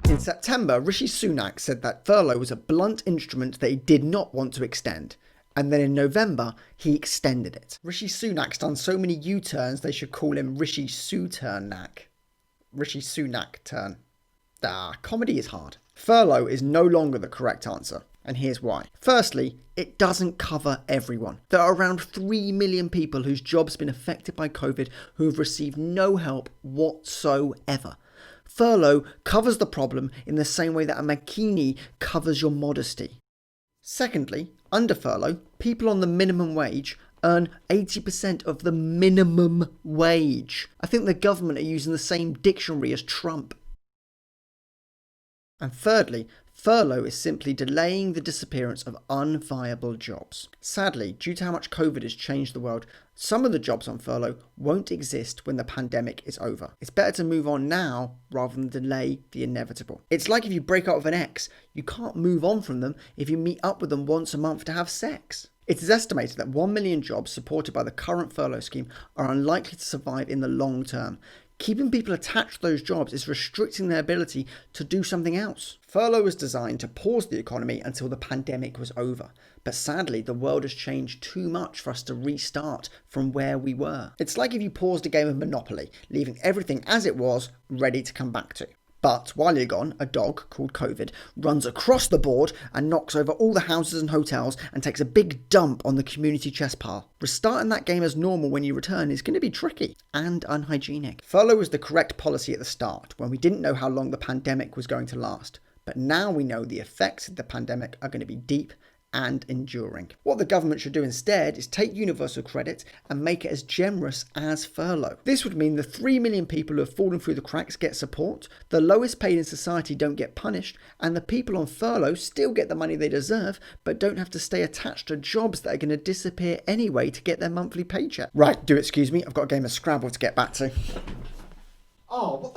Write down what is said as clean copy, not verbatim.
In September, Rishi Sunak said that furlough was a blunt instrument that he did not want to extend. And then in November, he extended it. Rishi Sunak's done so many U-turns, they should call him Rishi Sunak. Rishi Sunak turn. Comedy is hard. Furlough is no longer the correct answer. And here's why. Firstly, it doesn't cover everyone. There are around 3 million people whose jobs have been affected by COVID who have received no help whatsoever. Furlough covers the problem in the same way that a bikini covers your modesty. Secondly, under furlough, people on the minimum wage earn 80% of the minimum wage. I think the government are using the same dictionary as Trump. And thirdly, furlough is simply delaying the disappearance of unviable jobs. Sadly, due to how much COVID has changed the world, some of the jobs on furlough won't exist when the pandemic is over. It's better to move on now rather than delay the inevitable. It's like if you break up with an ex, you can't move on from them if you meet up with them once a month to have sex. It is estimated that 1 million jobs supported by the current furlough scheme are unlikely to survive in the long term. Keeping people attached to those jobs is restricting their ability to do something else. Furlough was designed to pause the economy until the pandemic was over. But sadly, the world has changed too much for us to restart from where we were. It's like if you paused a game of Monopoly, leaving everything as it was, ready to come back to. But while you're gone, a dog called COVID runs across the board and knocks over all the houses and hotels and takes a big dump on the community chess pile. Restarting that game as normal when you return is going to be tricky and unhygienic. Furlough was the correct policy at the start when we didn't know how long the pandemic was going to last. But now we know the effects of the pandemic are going to be deep and enduring. What the government should do instead is take universal credit and make it as generous as furlough. This would mean the 3 million people who have fallen through the cracks get support, the lowest paid in society don't get punished, and the people on furlough still get the money they deserve, but don't have to stay attached to jobs that are going to disappear anyway to get their monthly paycheck. Right, do excuse me, I've got a game of Scrabble to get back to. Oh,